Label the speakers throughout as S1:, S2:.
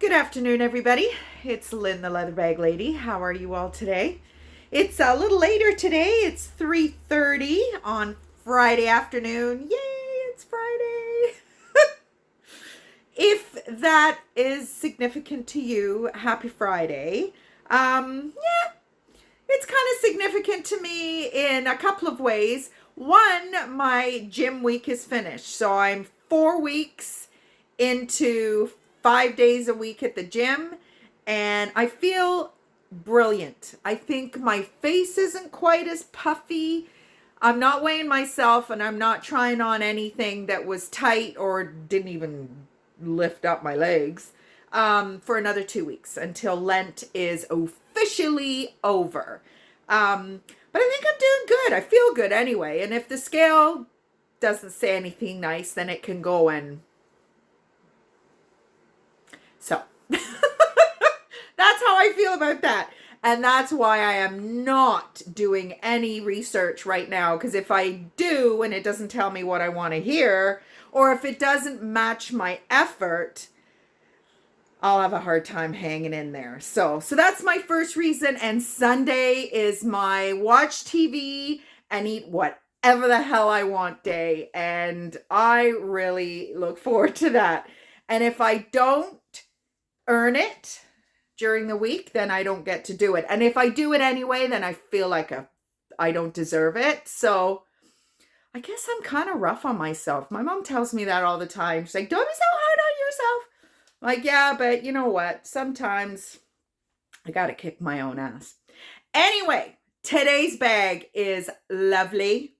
S1: Good afternoon, everybody. It's Lynn, the Leather Bag Lady. How are you all today? It's a little later today. It's 3:30 on Friday afternoon. Yay, it's Friday. If that is significant to you, happy Friday. Yeah, it's kind of significant to me in a couple of ways. One, my gym week is finished. So I'm 4 weeks into 5 days a week at the gym, and I feel brilliant. I think my face isn't quite as puffy. I'm not weighing myself, and I'm not trying on anything that was tight or didn't even lift up my legs for another 2 weeks until Lent is officially over. But I think I'm doing good. I feel good anyway. And if the scale doesn't say anything nice, then it can go and so that's how I feel about that. And that's why I am not doing any research right now. Because if I do and it doesn't tell me what I want to hear, or if it doesn't match my effort, I'll have a hard time hanging in there. So that's my first reason. And Sunday is my watch TV and eat whatever the hell I want day. And I really look forward to that. And if I don't earn it during the week, then I don't get to do it. And if I do it anyway, then I feel like I don't deserve it. So I guess I'm kind of rough on myself. My mom tells me that all the time. She's like, don't be so hard on yourself. Like, yeah, but you know what? Sometimes I got to kick my own ass. Anyway, today's bag is lovely.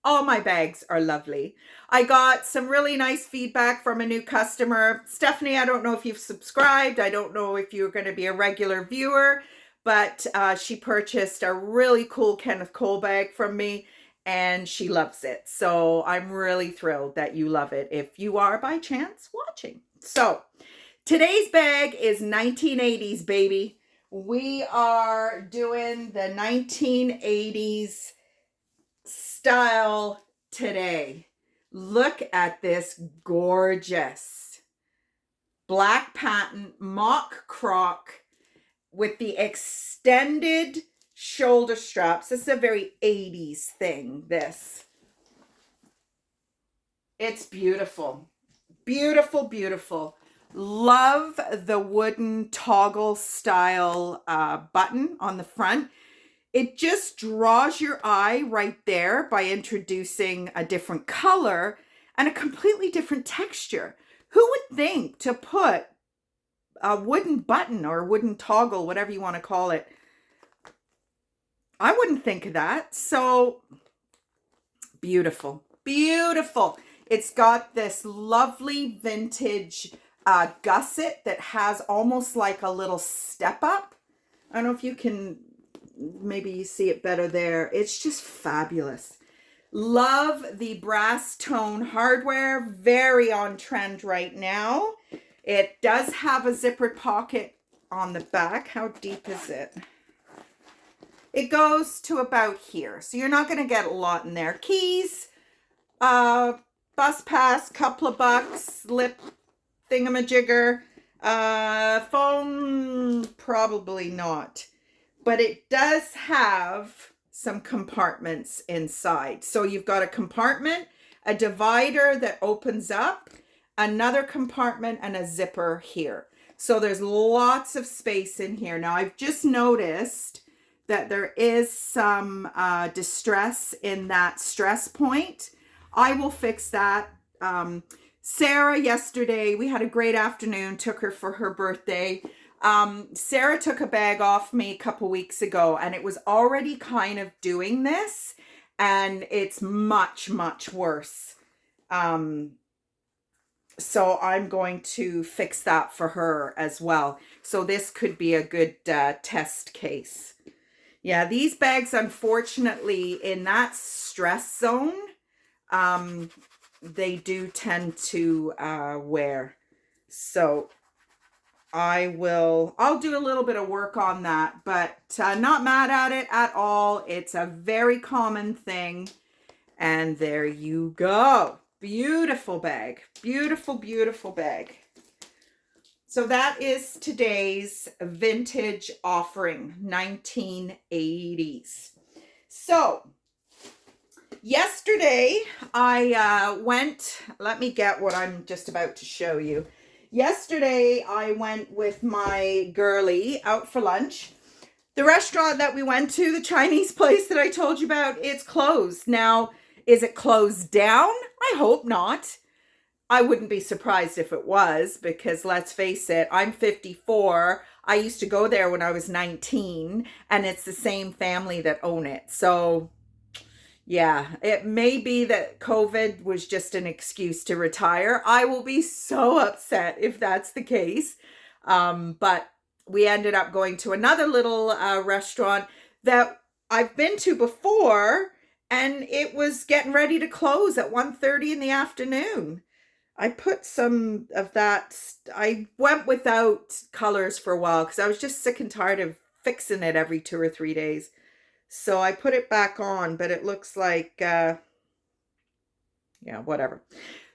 S1: All my bags are lovely. I got some really nice feedback from a new customer. Stephanie, I don't know if you've subscribed. I don't know if you're going to be a regular viewer, but she purchased a really cool Kenneth Cole bag from me, and she loves it. So I'm really thrilled that you love it if you are by chance watching. So today's bag is 1980s, baby. We are doing the 1980s style today. Look at this gorgeous black patent mock croc with the extended shoulder straps. This is a very 80s thing, this. It's beautiful. Beautiful, beautiful. Love the wooden toggle style button on the front. It just draws your eye right there by introducing a different color and a completely different texture. Who would think to put a wooden button or a wooden toggle, whatever you want to call it? I wouldn't think of that. So beautiful, beautiful. It's got this lovely vintage gusset that has almost like a little step up. I don't know if you can maybe see it better there. It's just fabulous. Love the brass tone hardware. Very on trend right now. It does have a zippered pocket on the back. How deep is it? It goes to about here. So you're not going to get a lot in there. Keys, bus pass, couple of bucks, lip thingamajigger, phone, probably not. But it does have some compartments inside. So you've got a compartment, a divider that opens up, another compartment, and a zipper here. So there's lots of space in here. Now I've just noticed that there is some distress in that stress point. I will fix that. Sarah, yesterday, we had a great afternoon, took her for her birthday. Sarah took a bag off me a couple weeks ago, and it was already kind of doing this, and it's much, much worse. So I'm going to fix that for her as well. So this could be a good test case. Yeah, these bags, unfortunately, in that stress zone, they do tend to wear. So I'll do a little bit of work on that, but not mad at it at all. It's a very common thing. And there you go. Beautiful bag. Beautiful, beautiful bag. So that is today's vintage offering, 1980s. So yesterday I went, let me get what I'm just about to show you. Yesterday I went with my girlie out for lunch. The restaurant that we went to, the Chinese place that I told you about, it's closed. Now, is it closed down? I hope not. I wouldn't be surprised if it was, because let's face it, I'm 54. I used to go there when I was 19, and it's the same family that own it. So yeah, it may be that COVID was just an excuse to retire. I will be so upset if that's the case. But we ended up going to another little restaurant that I've been to before, and it was getting ready to close at 1:30 in the afternoon. I put some of that, I went without colors for a while because I was just sick and tired of fixing it every 2 or 3 days. So I put it back on, but it looks like, yeah, whatever.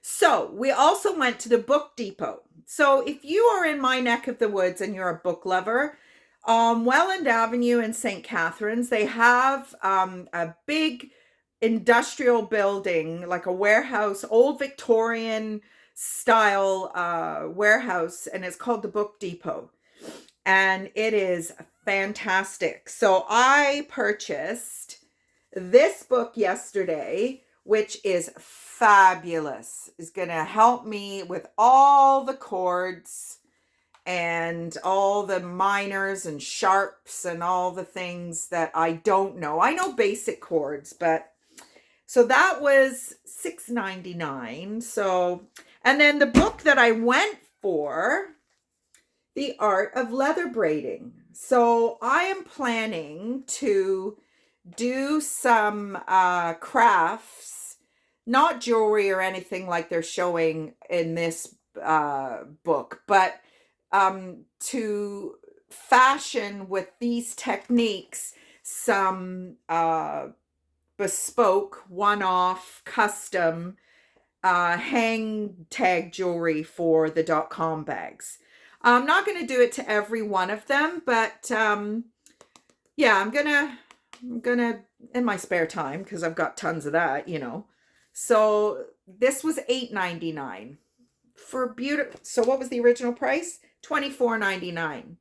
S1: So we also went to the Book Depot. So if you are in my neck of the woods and you're a book lover, Welland Avenue in St. Catharines, they have a big industrial building, like a warehouse, old Victorian style warehouse, and it's called the Book Depot. And it is fantastic. So I purchased this book yesterday, which is fabulous. It's going to help me with all the chords and all the minors and sharps and all the things that I don't know. I know basic chords, but so that was $6.99. So, and then the book that I went for, The Art of Leather Braiding. So I am planning to do some crafts, not jewelry or anything like they're showing in this book, but to fashion with these techniques some bespoke, one-off, custom hang tag jewelry for the .com bags. I'm not going to do it to every one of them, but yeah, I'm gonna in my spare time, because I've got tons of that, you know. So this was $8.99 for beautiful. So what was the original price? $24.99.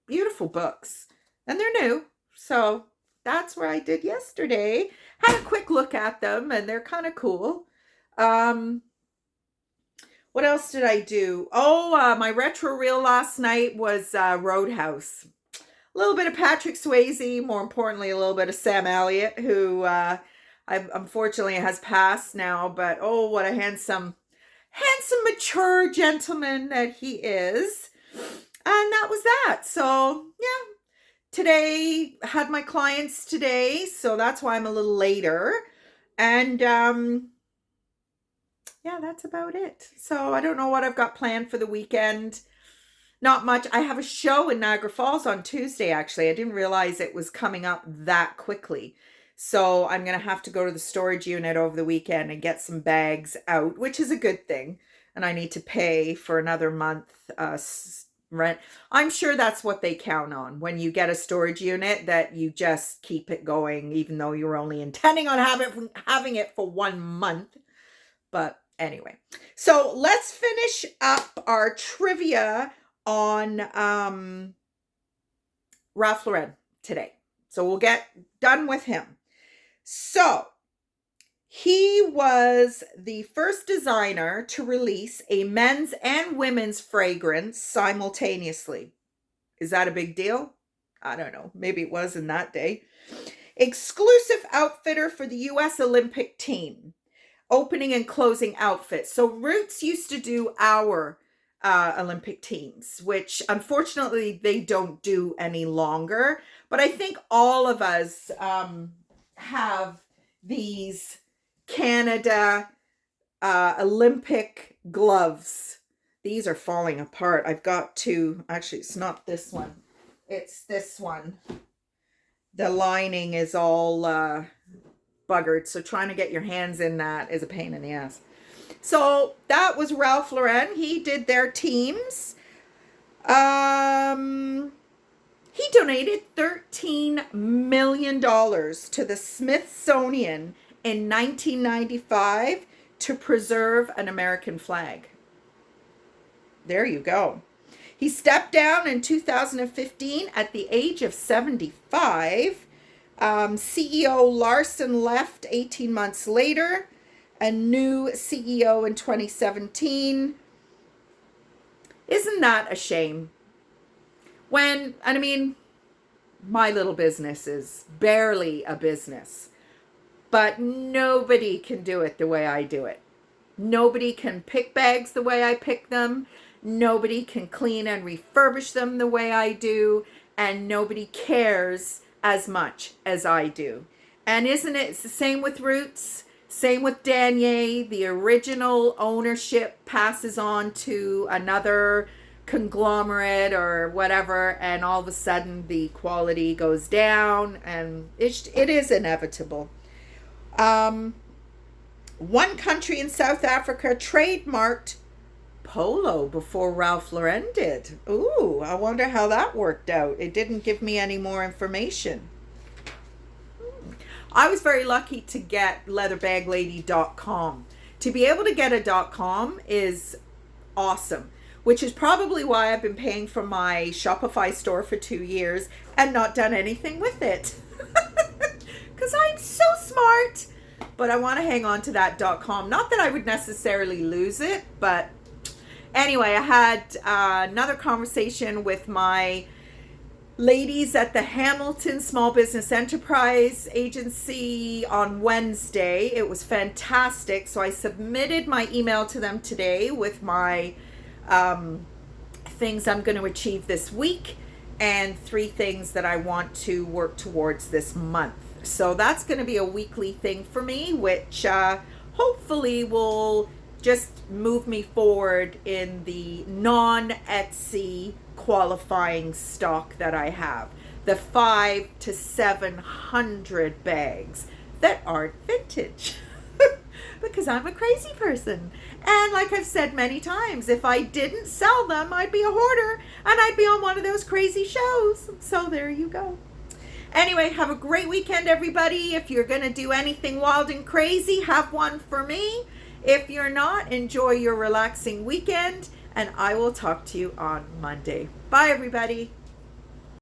S1: Beautiful books, and they're new. So that's where I did yesterday. Had a quick look at them, and they're kind of cool. What else did I do? Oh, my retro reel last night was Roadhouse. A little bit of Patrick Swayze, more importantly, a little bit of Sam Elliott, who unfortunately has passed now, but oh, what a handsome, mature gentleman that he is. And that was that. So, yeah. Today, had my clients today, so that's why I'm a little later. And, yeah, that's about it. So I don't know what I've got planned for the weekend. Not much. I have a show in Niagara Falls on Tuesday, actually. I didn't realize it was coming up that quickly. So I'm going to have to go to the storage unit over the weekend and get some bags out, which is a good thing. And I need to pay for another month rent. I'm sure that's what they count on when you get a storage unit, that you just keep it going, even though you're only intending on having it for 1 month. But anyway, so let's finish up our trivia on Ralph Lauren today. So we'll get done with him. So he was the first designer to release a men's and women's fragrance simultaneously. Is that a big deal? I don't know. Maybe it was in that day. Exclusive outfitter for the U.S. Olympic team. Opening and closing outfits. So Roots used to do our Olympic teams, which unfortunately they don't do any longer. But I think all of us have these Canada Olympic gloves. These are falling apart. I've got to, actually, it's not this one. It's this one. The lining is all buggered. So trying to get your hands in that is a pain in the ass. So that was Ralph Lauren. He did their teams. He donated $13 million to the Smithsonian in 1995 to preserve an American flag. There you go. He stepped down in 2015 at the age of 75. CEO Larson left 18 months later. A new CEO in 2017. Isn't that a shame? My little business is barely a business, but nobody can do it the way I do it. Nobody can pick bags the way I pick them. Nobody can clean and refurbish them the way I do. And nobody cares as much as I do. And isn't it the same with Roots? Same with Danier. The original ownership passes on to another conglomerate or whatever, and all of a sudden the quality goes down, and it is inevitable. One country in South Africa trademarked polo before Ralph Lauren did. Ooh, I wonder how that worked out. It didn't give me any more information. I was very lucky to get leatherbag-lady.com. To be able to get a .com is awesome, which is probably why I've been paying for my Shopify store for 2 years and not done anything with it. Because I'm so smart. But I want to hang on to that .com. Not that I would necessarily lose it, but anyway, I had another conversation with my ladies at the Hamilton Small Business Enterprise Agency on Wednesday. It was fantastic. So I submitted my email to them today with my things I'm going to achieve this week and 3 things that I want to work towards this month. So that's going to be a weekly thing for me, which hopefully will just move me forward in the non-Etsy qualifying stock that I have. The 500 to 700 bags that aren't vintage. Because I'm a crazy person. And like I've said many times, if I didn't sell them, I'd be a hoarder and I'd be on one of those crazy shows. So there you go. Anyway, have a great weekend, everybody. If you're going to do anything wild and crazy, have one for me. If you're not, enjoy your relaxing weekend, and I will talk to you on Monday. Bye, everybody.